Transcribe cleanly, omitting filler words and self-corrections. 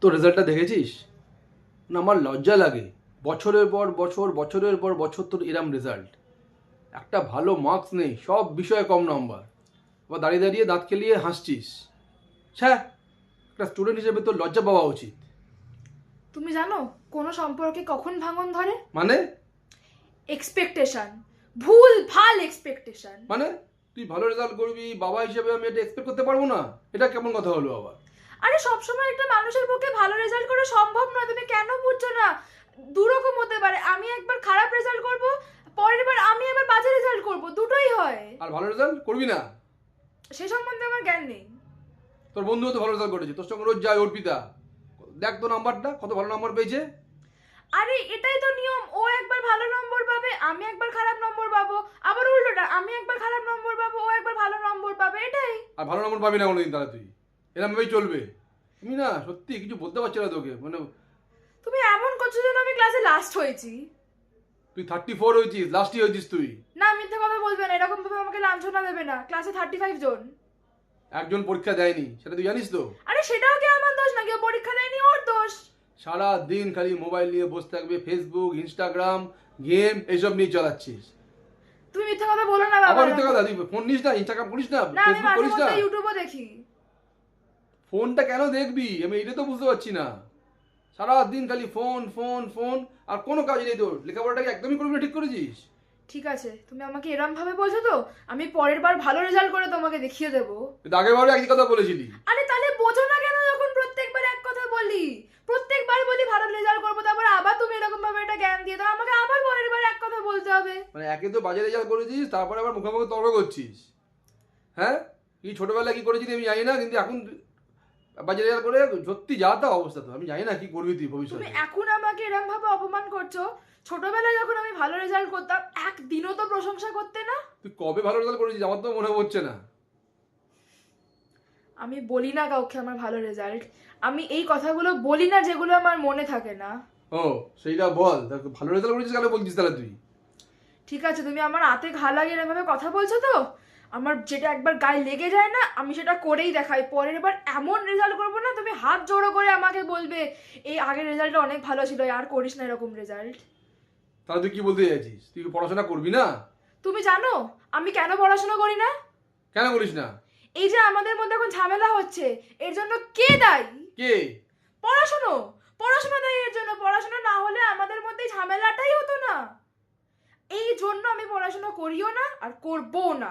তো রেজাল্টটা দেখেছিস? না, আমার লজ্জা লাগে। বছরের পর বছর, বছরের পর বছর তোর এরম রেজাল্ট। একটা ভালো মার্কস নেই, সব বিষয়ে কম নম্বর। আবার দাঁড়িয়ে দাঁড়িয়ে দাঁত খেলিয়ে হাসছিস। ছ্যাঃ, একটা স্টুডেন্ট হিসেবে তোর লজ্জা পাওয়া উচিত। তুমি জানো কোনো সম্পর্কে কখন ভাঙন ধরে? মানে? এক্সপেকটেশন। ভুল ভাল এক্সপেকটেশন। মানে তুই ভালো রেজাল্ট করবি, বাবা হিসেবে আমি এটা এক্সপেক্ট করতে পারবো না? এটা কেমন কথা হলো আবার? আরে সবসময় একটা মানুষের পক্ষে ভালো রেজাল্ট করা সম্ভব নয়, তুমি কেন বুঝছো না? দুরকম হতে পারে, আমি একবার খারাপ রেজাল্ট করব, পরের বার আমি আবার বাজে রেজাল্ট করব, দুটোই হয়। আর ভালো রেজাল্ট করবি না? সে সম্বন্ধে আমার জ্ঞান নেই। তোর বন্ধুও তো ভালো রেজাল্ট করেছে, তোর সঙ্গে রোজ যায় অর্পিতা। দেখ তো নাম্বারটা, কত ভালো নাম্বার পেয়েছে। আরে এটাই তো নিয়ম, ও একবার ভালো নম্বর পাবে, আমি একবার খারাপ নম্বর পাবো, আবার উল্টোটা, আমি একবার খারাপ নম্বর পাবো, ও একবার ভালো নম্বর পাবে, এটাই। আর ভালো নম্বর পাবি না কোনোদিন, তাহলে তুই এরকম ভাবেই চলবে। তুমি না সত্যি কিছু বলতে পারছি না তোকে, মানে তুমি এমন করছো যেন আমি ক্লাসে লাস্ট হয়েছি। তুই 34 হয়েছিস, লাস্টই হয়েছিস তুই। না, মিথ্যে কথা বলবে না, এরকম ভাবে আমাকে লাঞ্ছনা দেবে না। ক্লাসে 35 জন। একজন পরীক্ষা দেয়নি, সেটা তুই জানিস তো? আরে সেটাও কি আমার দোষ নাকি? ও পরীক্ষা দেয়নি, ওর দোষ। সারা দিন খালি মোবাইল নিয়ে বসে থাকবে, ফেসবুক, ইনস্টাগ্রাম, গেম এইসব নিয়ে চালাচ্ছিস। তুমি মিথ্যে কথা বলো না বাবা। আবার মিথ্যে কথা? তুই ফোন নিস না, ইনস্টাগ্রাম করিস না, না, আমি ফেসবুক মাঝে করিস না? মধ্যে ইউটিউবও দেখি। ফোনটা কেন দেখবি আমি এটা তো বুঝতে পারছি না। সারা দিন খালি ফোন ফোন ফোন, আর কোনো কাজ নেই তোর। লেখাপড়াটাকে একদমই করবি না, ঠিক করেছিস? ঠিক আছে, তুমি আমাকে এরম ভাবে বলছো তো, আমি পরের বার ভালো রেজাল্ট করে তোমাকে দেখিয়ে দেবো। কিন্তু আগের বারে একই কথা বলেছিলি। আরে তাহলে বোঝো না কেন যখন প্রত্যেকবার এক কথা বলি? প্রত্যেকবার বলি ভালো রেজাল্ট করবো, তারপর আবার তুমি এরকম ভাবে একটা জ্ঞান দিয়ে দাও, আমাকে আবার পরের বার এক কথা বলতে হবে। মানে একে তো বাজে রেজাল্ট করেছিস, তারপরে আবার মুখোমুখি তর্ক করছিস। হ্যাঁ, কি ছোটবেলায় কি করেছিলি আমি জানি না, কিন্তু এখন বাজে রেজাল্ট করে সত্যি যা তা অবস্থা। তো আমি জানি না কি করবি তুই তুমি ভবিষ্যতে। এখন আমাকে এরম ভাবে অপমান করছো। ছোটবেলায় যখন আমি ভালো রেজাল্ট করতাম, একদিনও তো প্রশংসা করতে না। তুই কবে ভালো রেজাল্ট করেছিস আমার তো মনে হচ্ছে না। আমি বলি না কাউকে আমার ভালো রেজাল্ট। আমি এই কথাগুলো বলি না যেগুলো আমার মনে থাকে না। ও, সেইটা বল। তা ভালো রেজাল্ট করেছিস কেন বলছিস তাহলে তুই? ঠিক আছে, তুমি আমার হাতে ঘা লাগিয়ে এভাবে কথা বলছো তো, আমার যেটা একবার গায়ে লেগে যায় না, আমি সেটা করেই দেখাই। পরের বার এমন রেজাল্ট করবো না, তুমি হাত জোড়ো করে আমাকে বলবে এই আগের রেজাল্টটা অনেক ভালো ছিল, আর করিস না এরকম রেজাল্ট। তাহলে তুই কি বলতে চাইছিস? তুই কি পড়াশোনা করবি না? তুমি জানো আমি কেন পড়াশোনা করি না? কেন করিস না? এই যে আমাদের মধ্যে এখন ঝামেলা হচ্ছে, এর জন্য কে দায়ী? কে? পড়াশোনা। পড়াশোনা দায়ী এর জন্য। পড়াশোনা না হলে আমাদের মধ্যে এই ঝামেলাটাই হতো না। এই জন্য আমি পড়াশোনা করিও না আর করবো না।